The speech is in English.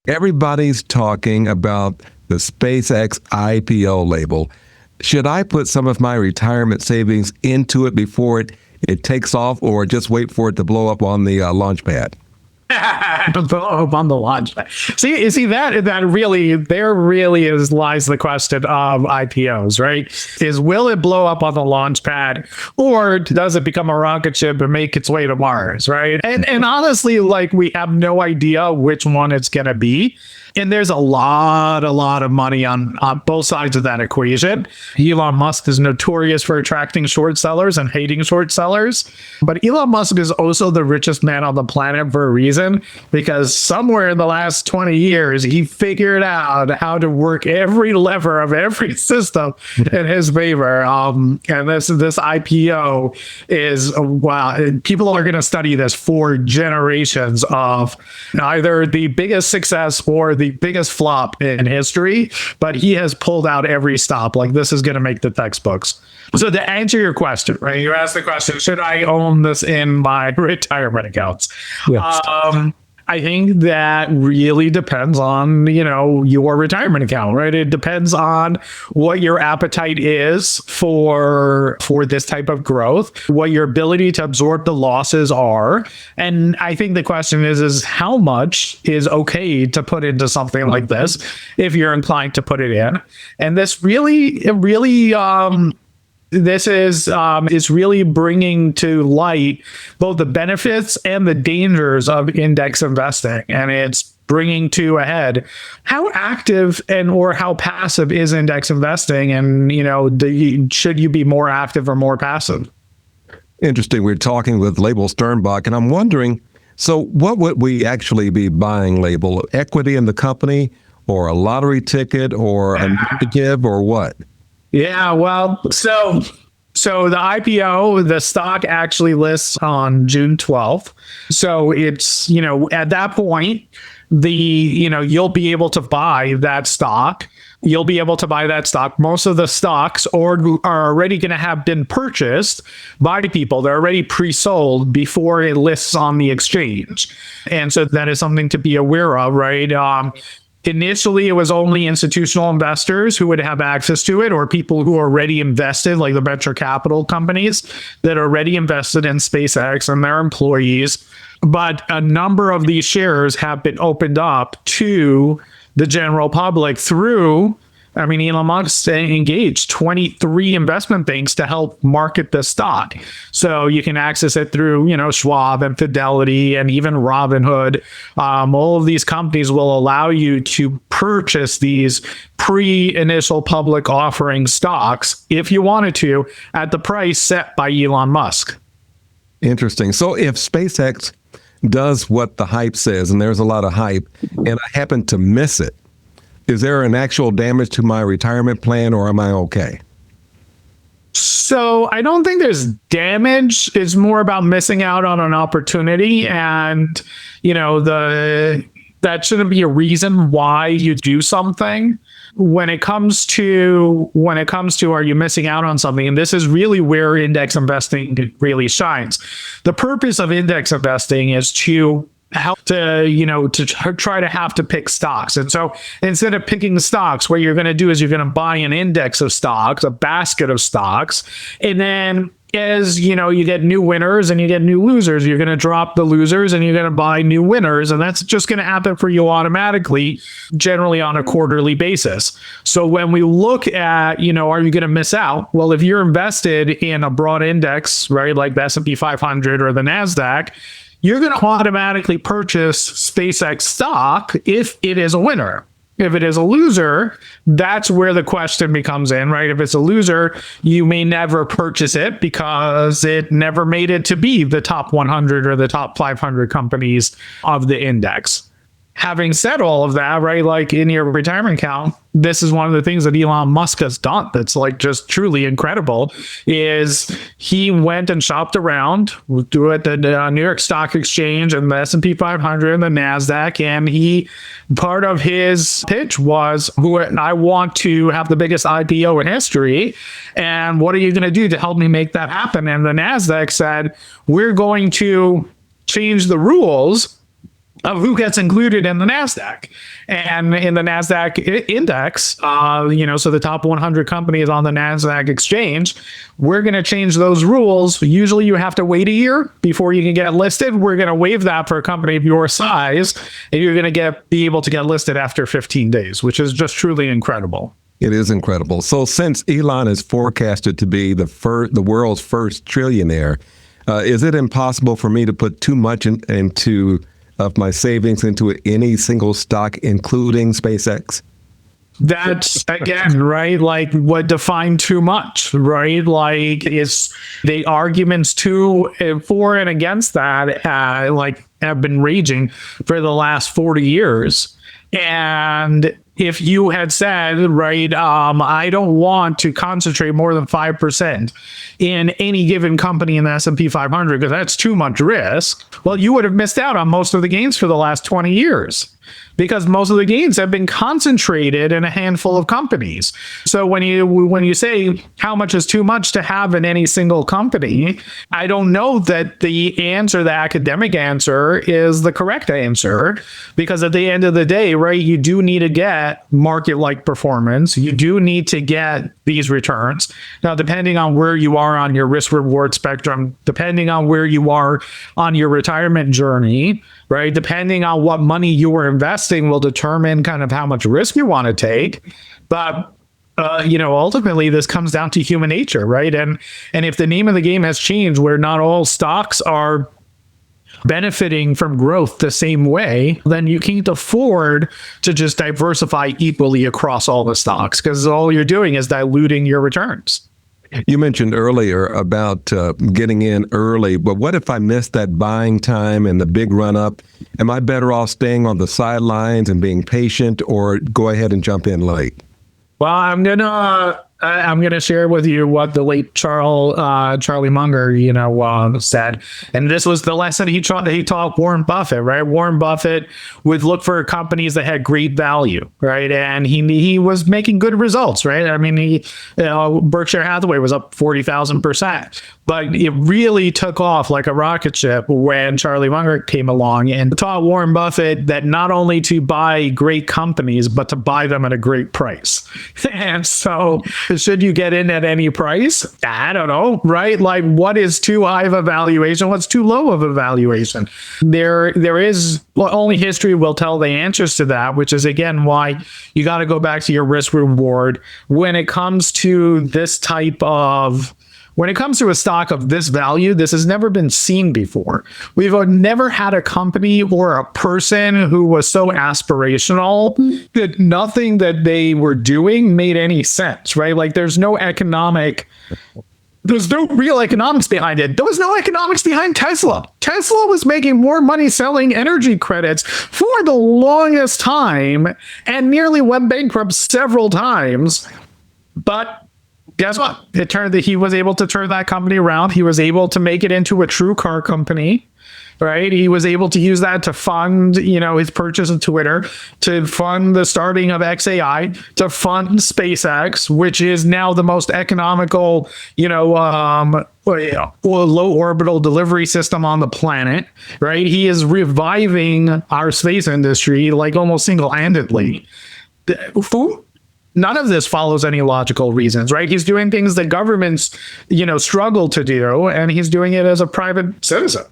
Everybody's talking about the SpaceX IPO label. Should I put some of my retirement savings into it before it takes off, or just wait for it to blow up on the launch pad? On the launch pad. See that really lies the question of IPOs, right? Is will it blow up on the launch pad, or does it become a rocket ship and make its way to Mars, right? And honestly, like, we have no idea which one it's gonna be. And there's a lot of money on both sides of that equation. Elon Musk is notorious for attracting short sellers and hating short sellers. But Elon Musk is also the richest man on the planet for a reason, because somewhere in the last 20 years, he figured out how to work every lever of every system in his favor. And this IPO is, wow, people are going to study this for generations of either the biggest success or the biggest flop in history, but he has pulled out every stop. Like, this is going to make the textbooks. So to answer your question, right, you asked the question, should I own this in my retirement accounts? Yes. I think that really depends on, your retirement account, right? It depends on what your appetite is for this type of growth, what your ability to absorb the losses are. And I think the question is how much is okay to put into something like this if you're inclined to put it in. And this really is really bringing to light both the benefits and the dangers of index investing. And it's bringing to a head how active or how passive is index investing, and should you be more active or more passive? Interesting. We're talking with Leibel Sternbach, and I'm wondering, so what would we actually be buying, Leibel? Equity in the company, or a lottery ticket, or a negative, or what? Yeah, well, so the IPO, the stock actually lists on June 12th. So it's, at that point, you'll be able to buy that stock. You'll be able to buy that stock. Most of the stocks are already going to have been purchased by people. They're already pre-sold before it lists on the exchange. And so that is something to be aware of, right? Initially, it was only institutional investors who would have access to it, or people who are already invested, like the venture capital companies that are already invested in SpaceX and their employees. But a number of these shares have been opened up to the general public through, Elon Musk engaged 23 investment banks to help market the stock. So you can access it through, Schwab and Fidelity and even Robinhood. All of these companies will allow you to purchase these pre-initial public offering stocks, if you wanted to, at the price set by Elon Musk. Interesting. So if SpaceX does what the hype says, and there's a lot of hype, and I happen to miss it, is there an actual damage to my retirement plan, or am I okay? So I don't think there's damage. It's more about missing out on an opportunity, and that shouldn't be a reason why you do something. When it comes to are you missing out on something, and this is really where index investing really shines. The purpose of index investing is to help to try to have to pick stocks. And so instead of picking stocks, what you're going to do is you're going to buy an index of stocks, a basket of stocks, and then as you get new winners and you get new losers, you're going to drop the losers and you're going to buy new winners, and that's just going to happen for you automatically, generally on a quarterly basis. So when we look at, are you going to miss out? Well, if you're invested in a broad index, right, like the S&P 500 or the NASDAQ, you're going to automatically purchase SpaceX stock if it is a winner. If it is a loser, that's where the question becomes in, right? If it's a loser, you may never purchase it because it never made it to be the top 100 or the top 500 companies of the index. Having said all of that, right, like in your retirement account, this is one of the things that Elon Musk has done that's like just truly incredible, is he went and shopped around at the New York Stock Exchange and the S&P 500 and the NASDAQ, and part of his pitch was, I want to have the biggest IPO in history, and what are you going to do to help me make that happen? And the NASDAQ said, we're going to change the rules of who gets included in the NASDAQ. And in the NASDAQ index, so the top 100 companies on the NASDAQ exchange, we're going to change those rules. Usually you have to wait a year before you can get listed. We're going to waive that for a company of your size, and you're going to be able to get listed after 15 days, which is just truly incredible. It is incredible. So since Elon is forecasted to be the world's first trillionaire, is it impossible for me to put too much into of my savings into any single stock, including SpaceX? That's, again, right, like what defined too much, right? Like, is the arguments for and against that have been raging for the last 40 years. And if you had said, right, I don't want to concentrate more than 5% in any given company in the S&P 500 because that's too much risk, well, you would have missed out on most of the gains for the last 20 years. Because most of the gains have been concentrated in a handful of companies. So when you say how much is too much to have in any single company, I don't know that the academic answer is the correct answer, because at the end of the day, right, you do need to get market-like performance. You do need to get these returns. Now, depending on where you are on your risk-reward spectrum, depending on where you are on your retirement journey, right, depending on what money you are investing will determine kind of how much risk you want to take. But, ultimately this comes down to human nature, right? And if the name of the game has changed where not all stocks are benefiting from growth the same way, then you can't afford to just diversify equally across all the stocks, because all you're doing is diluting your returns. You mentioned earlier about getting in early, but what if I missed that buying time and the big run up? Am I better off staying on the sidelines and being patient, or go ahead and jump in late? Well, I'm gonna share with you what the late Charlie Munger, said, and this was the lesson he taught Warren Buffett. Right, Warren Buffett would look for companies that had great value, right, and he was making good results, right. I mean, Berkshire Hathaway was up 40,000%, but it really took off like a rocket ship when Charlie Munger came along and taught Warren Buffett that not only to buy great companies, but to buy them at a great price. And so, should you get in at any price? I don't know, right? Like, what is too high of a valuation? What's too low of a valuation? There is, only history will tell the answers to that, which is, again, why you got to go back to your risk reward when it comes to this type of. When it comes to a stock of this value, this has never been seen before. We've never had a company or a person who was so aspirational that nothing that they were doing made any sense, right? Like, there's no real economics behind it. There was no economics behind Tesla. Tesla was making more money selling energy credits for the longest time and nearly went bankrupt several times. But guess what? It turned that he was able to turn that company around. He was able to make it into a true car company, right? He was able to use that to fund, his purchase of Twitter, to fund the starting of XAI, to fund SpaceX, which is now the most economical, low orbital delivery system on the planet, right? He is reviving our space industry like almost single-handedly. None of this follows any logical reasons, right? He's doing things that governments, struggle to do, and he's doing it as a private citizen.